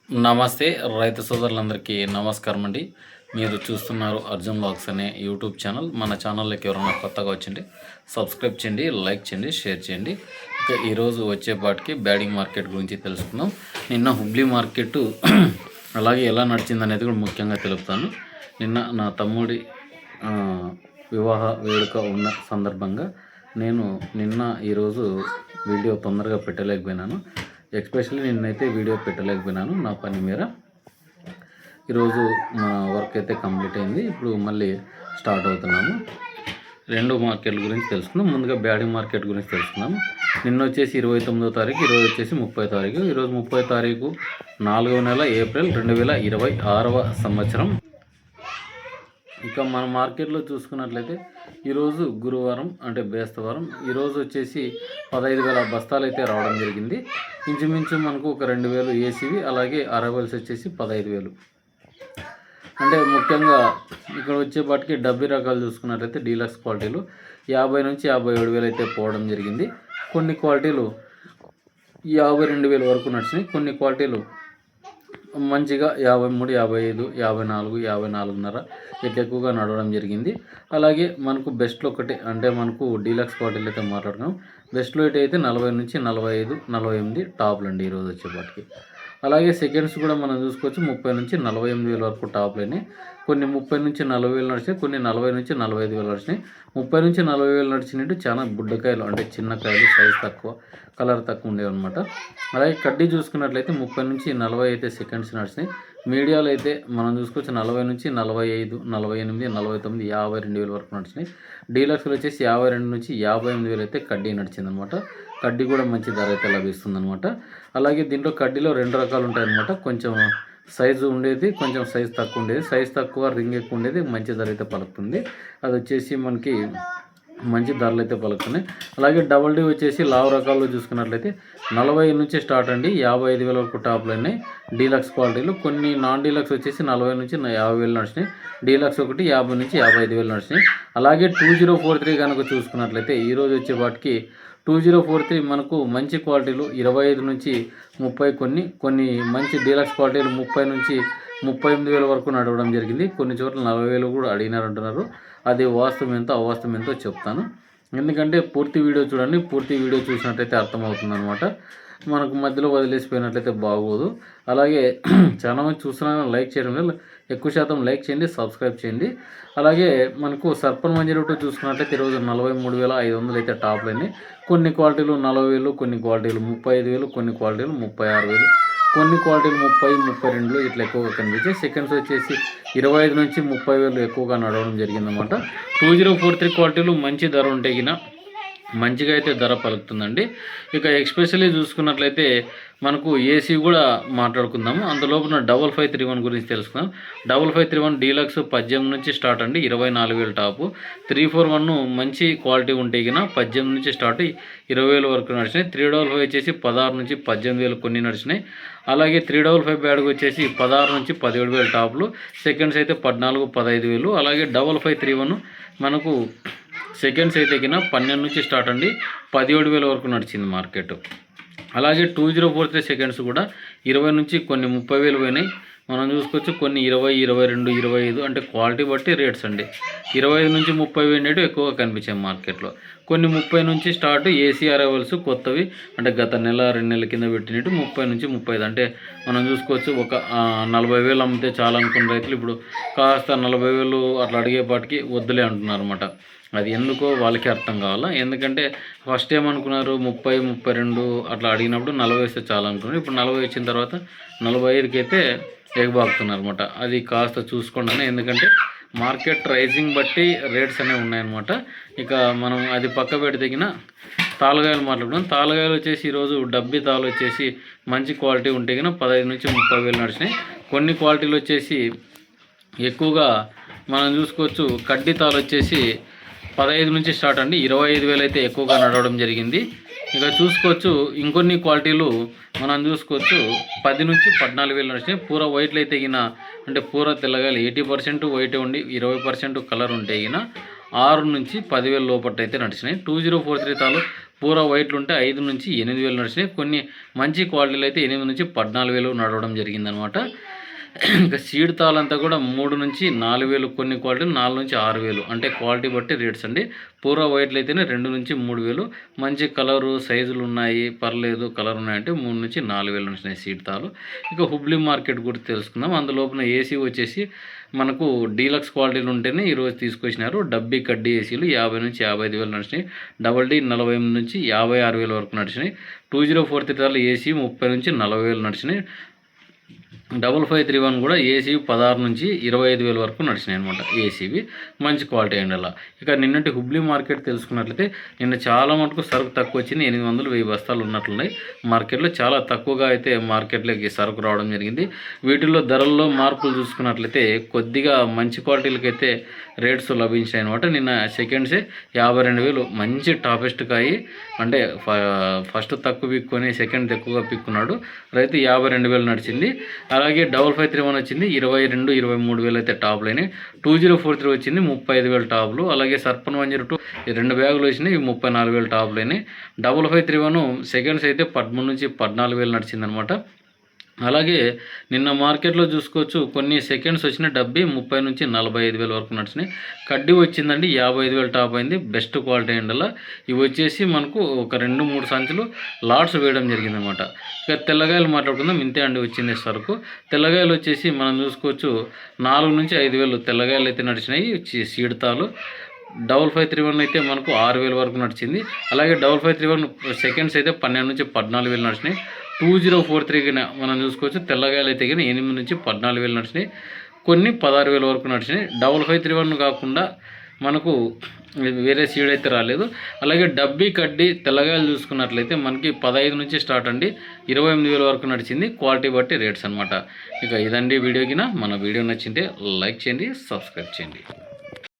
నమస్తే రైతు సోదరులందరికీ నమస్కారం అండి. మీరు చూస్తున్నారు అర్జున్ వ్లాగ్స్ అనే యూట్యూబ్ ఛానల్. మన ఛానల్లోకి ఎవరైనా కొత్తగా వచ్చింటే సబ్స్క్రైబ్ చేయండి, లైక్ చేయండి, షేర్ చేయండి. ఇక ఈరోజు వచ్చేపాటికి బ్యాడింగ్ మార్కెట్ గురించి తెలుసుకుందాం. నిన్న హుబ్లీ మార్కెట్ అలాగే ఎలా నడిచింది అనేది కూడా ముఖ్యంగా తెలుపుతాను. నిన్న నా తమ్ముడి వివాహ వేడుక ఉన్న సందర్భంగా నేను ఈరోజు వీడియో తొందరగా పెట్టలేకపోయినాను. ఎస్పెషల్లీ నిన్నైతే వీడియో పెట్టలేకపోయినాను నా పని మీద. ఈరోజు మా వర్క్ అయితే కంప్లీట్ అయింది. ఇప్పుడు మళ్ళీ స్టార్ట్ అవుతున్నాము. రెండు మార్కెట్ల గురించి తెలుసుకుందాం. ముందుగా బ్యాడింగ్ మార్కెట్ గురించి తెలుసుకుందాము. నిన్న వచ్చేసి 29వ తారీఖు, ఈరోజు వచ్చేసి 30వ తారీఖు. ఈరోజు 30వ తారీఖు 4వ నెల ఏప్రిల్ 2026వ సంవత్సరం. ఇక మన మార్కెట్లో చూసుకున్నట్లయితే ఈరోజు గురువారం అంటే బేస్తవారం. ఈరోజు వచ్చేసి 15,000 బస్తాలు అయితే రావడం జరిగింది. ఇంచుమించు మనకు ఒక 2,000 ఏసీవి, అలాగే అరైవల్స్ వచ్చేసి 15,000. అంటే ముఖ్యంగా ఇక్కడ వచ్చేపాటికి డబ్బీ రకాలు చూసుకున్నట్లయితే డీలక్స్ క్వాలిటీలు 50 నుంచి 57,000 అయితే పోవడం జరిగింది. కొన్ని క్వాలిటీలు 52,000 వరకు నడిచినాయి. కొన్ని క్వాలిటీలు మంచిగా 53, 55, 54, 54.5 ఇట్లా ఎక్కువగా నడవడం జరిగింది. అలాగే మనకు బెస్ట్లో ఒకటి అంటే మనకు డీలక్స్ క్వాలిటీలు అయితే మాట్లాడుకున్నాం. బెస్ట్లో అయితే 40 నుంచి 45, 48 టాప్లు అండి ఈరోజు వచ్చేపాటికి. అలాగే సెకండ్స్ కూడా మనం చూసుకోవచ్చు. 30 నుంచి 48,000 వరకు టాప్లని. కొన్ని 30 నుంచి 40,000 నడిచినాయి, కొన్ని 40 నుంచి 45,000 నడిచినాయి. 30 నుంచి 40,000 నడిచినట్టు చాలా బుడ్డకాయలు అంటే చిన్న కాయలు, సైజ్ తక్కువ, కలర్ తక్కువ ఉండేవి అనమాట. అలాగే కడ్డీ చూసుకున్నట్లయితే 30 నుంచి 40 అయితే సెకండ్స్ నడిచినాయి. మీడియాలో అయితే మనం చూసుకోవచ్చు 40 నుంచి 45, 48, 49, 52,000 వరకు నడిచినాయి. డీలక్స్లో వచ్చేసి 52 నుంచి 58,000 అయితే కడ్డీ నడిచిందనమాట. కడ్డీ కూడా మంచి ధర అయితే లభిస్తుందనమాట. అలాగే దీంట్లో కడ్డీలో 2 రకాలు ఉంటాయన్నమాట. కొంచెం సైజు ఉండేది, కొంచెం సైజు తక్కువ ఉండేది. సైజు తక్కువ, రింగ్ ఎక్కువ ఉండేది మంచి ధర అయితే పలుకుతుంది. అది వచ్చేసి మనకి మంచి ధరలు అయితే పలుకుతున్నాయి. అలాగే డబల్ డీ వచ్చేసి లావు రకాల్లో చూసుకున్నట్లయితే 40 నుంచి స్టార్ట్ అండి, 55,000 వరకు టాప్లు ఉన్నాయి డీలక్స్ క్వాలిటీలు. కొన్ని నాన్ డీలక్స్ వచ్చేసి 40 నుంచి 50,000 నడిచినాయి. డీలక్స్ ఒకటి 50 నుంచి 55,000 నడిచినాయి. అలాగే 2043 కనుక చూసుకున్నట్లయితే ఈరోజు వచ్చేపాటికి 2043 మనకు మంచి క్వాలిటీలు 25 నుంచి 30, కొన్ని మంచి డీలక్స్ క్వాలిటీలు 30 నుంచి 38,000 వరకు నడవడం జరిగింది. కొన్ని చోట్ల 40,000 కూడా అడిగినారంటున్నారు. అది వాస్తవం ఎంతో అవాస్తవం ఎంతో చెప్తాను. ఎందుకంటే పూర్తి వీడియో చూడండి. పూర్తి వీడియో చూసినట్లయితే అర్థమవుతుంది అనమాట. మనకు మధ్యలో వదిలేసిపోయినట్లయితే బాగోదు. అలాగే చాలామంది చూస్తున్నా లైక్ చేయడం లేదు. ఎక్కువ శాతం లైక్ చేయండి, సబ్స్క్రైబ్ చేయండి. అలాగే మనకు సర్పల్ మంజీరోటు చూసుకున్నట్లయితే ఈరోజు 43,500 అయితే టాప్లన్నీ. కొన్ని క్వాలిటీలు 40,000, కొన్ని క్వాలిటీలు 35,000, కొన్ని క్వాలిటీలు 36,000, కొన్ని క్వాలిటీలు 30, 32 ఇట్లా ఎక్కువగా కనిపించాయి. సెకండ్స్ వచ్చేసి 25 నుంచి 30,000 ఎక్కువగా నడవడం జరిగిందన్నమాట. 2043 క్వాలిటీలు మంచి ధర ఉంటే మంచిగా అయితే ధర పలుకుతుందండి. ఇక ఎస్పెషల్లీ చూసుకున్నట్లయితే మనకు ఏసీ కూడా మాట్లాడుకుందాము. అందులోపున 5531 గురించి తెలుసుకుందాం. 5531 డీలక్స్ 18 నుంచి స్టార్ట్ అండి, 24,000 టాపు. 341 మంచి క్వాలిటీ ఉంటే 18 నుంచి స్టార్ట్ 20,000 వరకు నడిచినాయి. 355 వచ్చేసి 16 నుంచి 18,000 కొన్ని నడిచినాయి. అలాగే 355 బ్యాడ్కి వచ్చేసి 16 నుంచి 17,000 టాప్లు. సెకండ్స్ అయితే 14, 15,000. అలాగే 5531 మనకు సెకండ్స్ అయితే 12 నుంచి స్టార్ట్ అండి, 17,000 వరకు నడిచింది మార్కెట్. అలాగే 2043 సెకండ్స్ కూడా 20 నుంచి కొన్ని 30,000 పోయినాయి. మనం చూసుకోవచ్చు కొన్ని 20, 22, 25 అంటే క్వాలిటీ బట్టి రేట్స్ అండి. 25 నుంచి 30 పోయినట్టు ఎక్కువగా కనిపించాయి మార్కెట్లో. కొన్ని 30 నుంచి స్టార్ట్ ఏసీ అరైవల్స్ కొత్తవి అంటే గత నెల 2 నెలల కింద పెట్టినట్టు 30 నుంచి 35 అంటే మనం చూసుకోవచ్చు. ఒక 40,000 అమ్మితే చాలా అనుకున్న రైతులు ఇప్పుడు కాస్త 40,000 అట్లా అడిగేపాటికి వద్దులే అంటున్నారు అనమాట. అది ఎందుకో వాళ్ళకి అర్థం కావాలా. ఎందుకంటే ఫస్ట్ ఏమనుకున్నారు 30, 32 అట్లా అడిగినప్పుడు 40 వేస్తే చాలా అనుకున్నారు. ఇప్పుడు 40 వచ్చిన తర్వాత 45కి అయితే ఎగబాకుతున్నారు అనమాట. అది కాస్త చూసుకోండి. ఎందుకంటే మార్కెట్ రైజింగ్ బట్టి రేట్స్ అనేవి ఉన్నాయన్నమాట. ఇక మనం అది పక్క పెడితే తాళగాయలు మాట్లాడుకున్నాం. తాళగాయలు వచ్చేసి ఈరోజు డబ్బీ తాళ్ళు వచ్చేసి మంచి క్వాలిటీ ఉంటే 15 నుంచి 30,000 నడిచినాయి. కొన్ని క్వాలిటీలు వచ్చేసి ఎక్కువగా మనం చూసుకోవచ్చు. కడ్డీ తాళ్ళు వచ్చేసి 15 నుంచి స్టార్ట్ అండి, 25,000 అయితే ఎక్కువగా నడవడం జరిగింది. ఇక చూసుకోవచ్చు ఇంకొన్ని క్వాలిటీలు మనం చూసుకోవచ్చు 10 నుంచి 14,000 నడిచినాయి. పూర వైట్లు అయితే అంటే పూర తెల్లగాయలు 80% వైట్ ఉండి 20% కలర్ ఉంటే 6 నుంచి 10,000 లోపట్టు అయితే నడిచినాయి. 2043 తాలు పూరా వైట్లు ఉంటే 5 నుంచి 8,000 నడిచినాయి. కొన్ని మంచి క్వాలిటీలు అయితే 8 నుంచి 14,000 నడవడం జరిగిందనమాట. ఇంకా సీడ్ తాళ్ళంతా కూడా 3 నుంచి 4,000, కొన్ని క్వాలిటీలు 4 నుంచి 6,000, అంటే క్వాలిటీ బట్టి రేట్స్ అండి. పూరా వైట్లు అయితేనే 2 నుంచి 3,000, మంచి కలరు సైజులు ఉన్నాయి, పర్లేదు కలర్ ఉన్నాయంటే 3 నుంచి 4,000 నుంచి సీడ్ తాళ్ళు. ఇక హుబ్లీ మార్కెట్ గురించి తెలుసుకుందాం. అందులోపల ఏసీ వచ్చేసి మనకు డీలక్స్ క్వాలిటీలు ఉంటేనే ఈరోజు తీసుకొచ్చినారు. డబ్బీ కడ్డీ ఏసీలు 50 నుంచి 55,000 నడిచినాయి. డబల్ డీ 48 నుంచి 56,000 వరకు నడిచినాయి. 2043 తాళ్ళు ఏసీ 30 నుంచి 40,000 నడిచినాయి. 5531 కూడా ఏసీ 16 నుంచి 25,000 వరకు నడిచినాయి అనమాట. ఏసీవి మంచి క్వాలిటీ అండి. అలా ఇక నిన్నటి హుబ్లీ మార్కెట్ తెలుసుకున్నట్లయితే నిన్న చాలా మటుకు సరుకు తక్కువ వచ్చింది. 800-1000 బస్తాలు ఉన్నట్లున్నాయి మార్కెట్లో. చాలా తక్కువగా అయితే మార్కెట్లోకి సరుకు రావడం జరిగింది. వీటిల్లో ధరల్లో మార్పులు చూసుకున్నట్లయితే కొద్దిగా మంచి క్వాలిటీలకైతే రేట్స్ లభించాయి అనమాట. నిన్న సెకండ్సే 52,000 మంచి టాపెస్ట్ కాయి, అంటే ఫస్ట్ తక్కువ పిక్కుని సెకండ్ ఎక్కువగా పిక్కున్నాడు. రైతు 52,000 నడిచింది. అలాగే 5531 వచ్చింది 22-23,000 అయితే టాప్లు అయినాయి. 2043 వచ్చింది 35,000 టాప్లు. అలాగే సర్పన్ 102 2 బ్యాగులు వచ్చినాయి, 34,000 టాప్లు అయినాయి. 5531 సెకండ్స్ అయితే 13 నుంచి 14,000 నడిచిందనమాట. అలాగే నిన్న మార్కెట్లో చూసుకోవచ్చు కొన్ని సెకండ్స్ వచ్చిన డబ్బీ 30 నుంచి 45,000 వరకు నడిచినాయి. కడ్డీ వచ్చిందండి 55,000 టాప్ అయింది. బెస్ట్ క్వాలిటీ అండి. అలా ఇవి వచ్చేసి మనకు ఒక 2-3 సంచులు లాట్స్ వేయడం జరిగిందనమాట. ఇక తెల్లగాయలు మాట్లాడుకుందాం. ఇంతే అండి వచ్చింది సరుకు. తెల్లగాయలు వచ్చేసి మనం చూసుకోవచ్చు 4 నుంచి 5,000 తెల్లగాయలు అయితే నడిచినాయి. సీడ్ తాలు 5531 అయితే మనకు 6,000 వరకు నడిచింది. అలాగే 5531 సెకండ్స్ అయితే 12 నుంచి 14,000 నడిచినాయి. 2043 మనం చూసుకోవచ్చు తెల్లగాయలు అయితే కానీ 8 నుంచి 14,000 నడిచినాయి. కొన్ని 16,000 వరకు నడిచినాయి. 5531 కాకుండా మనకు వేరే సీడ్ అయితే రాలేదు. అలాగే డబ్బీ కడ్డీ తెల్లగాయలు చూసుకున్నట్లయితే మనకి 15 నుంచి స్టార్ట్ అండి, 28,000 వరకు నడిచింది. క్వాలిటీ బట్టి రేట్స్ అనమాట. ఇక ఇదండి వీడియోకినా. మన వీడియో నచ్చింటే లైక్ చేయండి, సబ్స్క్రైబ్ చేయండి.